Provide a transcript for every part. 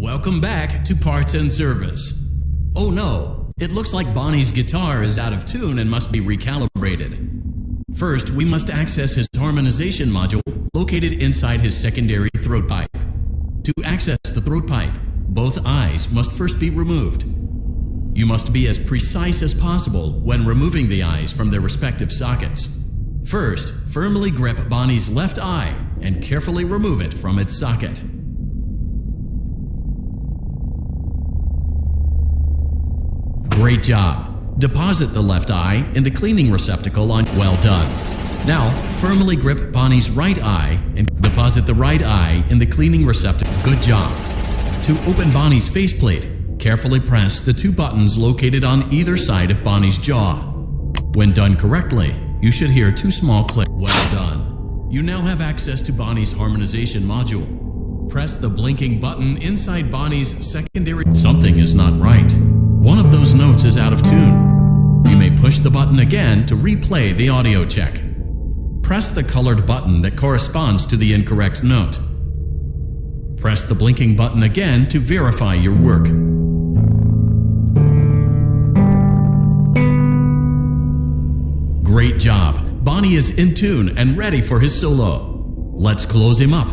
Welcome back to Parts and Service. Oh no, it looks like Bonnie's guitar is out of tune and must be recalibrated. First, we must access his harmonization module located inside his secondary throat pipe. To access the throat pipe, both eyes must first be removed. You must be as precise as possible when removing the eyes from their respective sockets. First, firmly grip Bonnie's left eye and carefully remove it from its socket. Great job! Deposit the left eye in the cleaning receptacle on well done. Now, firmly grip Bonnie's right eye and deposit the right eye in the cleaning receptacle. Good job! To open Bonnie's faceplate, carefully press the two buttons located on either side of Bonnie's jaw. When done correctly, you should hear two small clicks. Well done! You now have access to Bonnie's harmonization module. Press the blinking button inside Bonnie's secondary. Something is not right. One of those notes is out of tune. You may push the button again to replay the audio check. Press the colored button that corresponds to the incorrect note. Press the blinking button again to verify your work. Great job! Bonnie is in tune and ready for his solo. Let's close him up.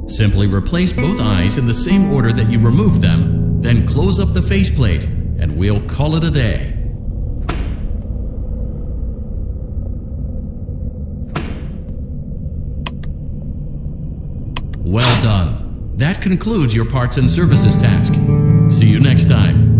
Simply replace both eyes in the same order that you removed them, then close up the faceplate, and we'll call it a day. Well done. That concludes your parts and services task. See you next time.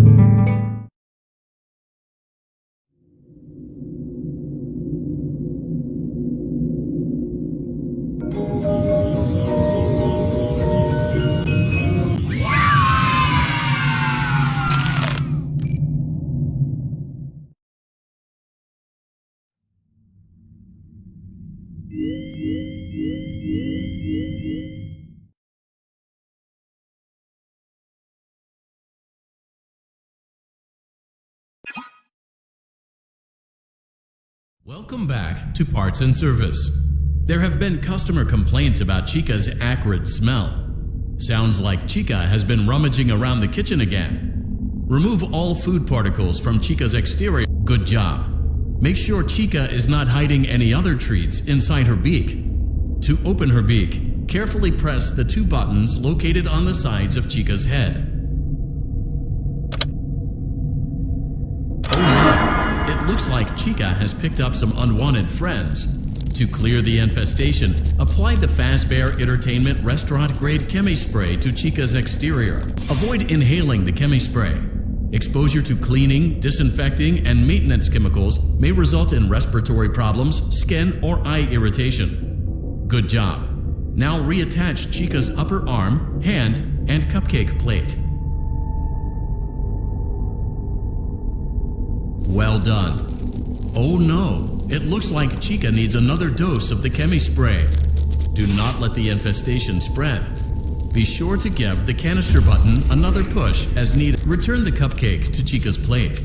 Welcome back to Parts and Service. There have been customer complaints about Chica's acrid smell. Sounds like Chica has been rummaging around the kitchen again. Remove all food particles from Chica's exterior. Good job. Make sure Chica is not hiding any other treats inside her beak. To open her beak, carefully press the two buttons located on the sides of Chica's head. Looks like Chica has picked up some unwanted friends. To clear the infestation, apply the Fazbear Entertainment restaurant-grade chemi spray to Chica's exterior. Avoid inhaling the chemi spray. Exposure to cleaning, disinfecting, and maintenance chemicals may result in respiratory problems, skin, or eye irritation. Good job. Now reattach Chica's upper arm, hand, and cupcake plate. Well done. Oh no, it looks like Chica needs another dose of the chemi spray. Do not let the infestation spread. Be sure to give the canister button another push as needed. Return the cupcake to Chica's plate.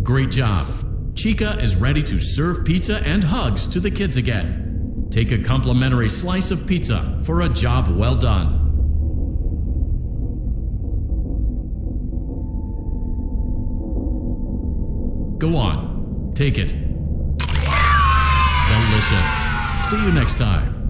Great job. Chica is ready to serve pizza and hugs to the kids again. Take a complimentary slice of pizza for a job well done. Go on, take it. Delicious. See you next time.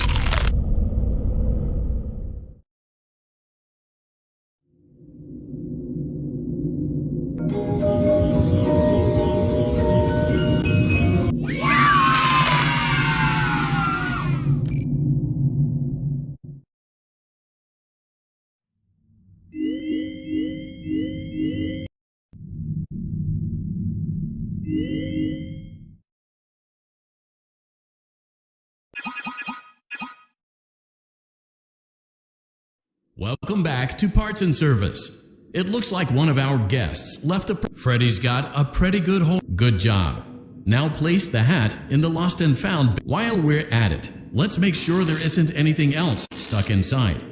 Welcome back to Parts and Service. It looks like one of our guests left Freddy's got a pretty good home. Good job. Now place the hat in the lost and found. While we're at it, let's make sure there isn't anything else stuck inside.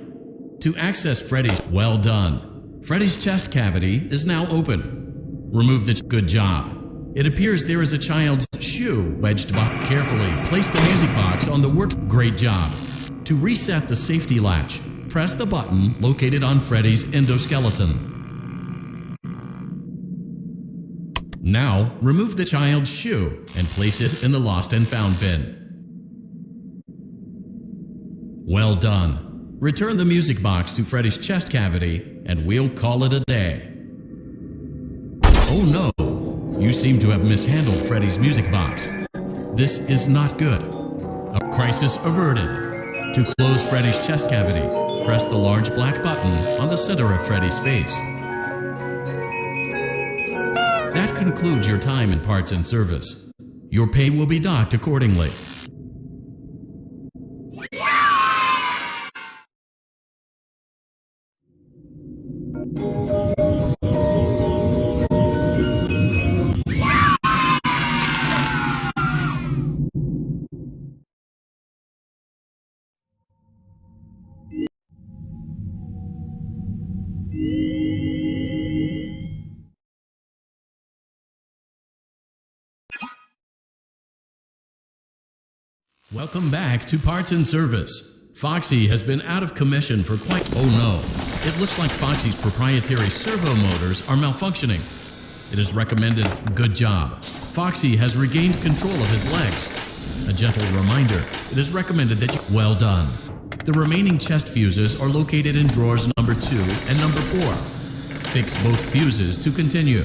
To access Freddy's, well done. Freddy's chest cavity is now open. Remove the good job. It appears there is a child's shoe wedged back. Carefully place the music box on the work. Great job. To reset the safety latch, press the button located on Freddy's endoskeleton. Now, remove the child's shoe and place it in the lost and found bin. Well done. Return the music box to Freddy's chest cavity and we'll call it a day. Oh no! You seem to have mishandled Freddy's music box. This is not good. A crisis averted. To close Freddy's chest cavity, press the large black button on the center of Freddy's face. That concludes your time in parts and service. Your pay will be docked accordingly. Welcome back to Parts and Service. Foxy has been out of commission for quite... Oh no, it looks like Foxy's proprietary servo motors are malfunctioning. It is recommended, good job. Foxy has regained control of his legs. A gentle reminder, it is recommended that you... Well done. The remaining chest fuses are located in drawers number 2 and number 4. Fix both fuses to continue.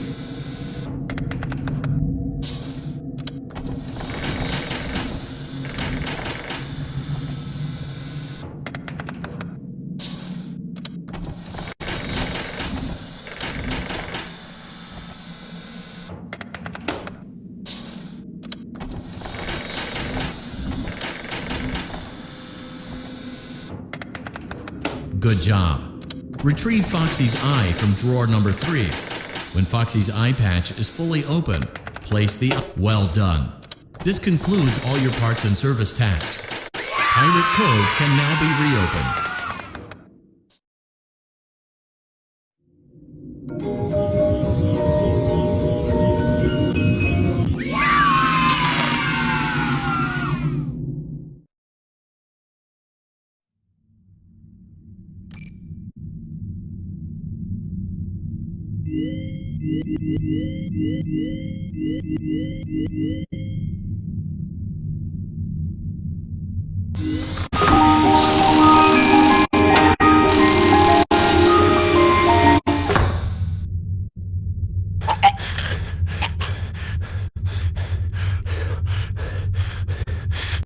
Good job. Retrieve Foxy's eye from drawer number 3. When Foxy's eye patch is fully open, place the... Well done. This concludes all your parts and service tasks. Pirate Cove can now be reopened.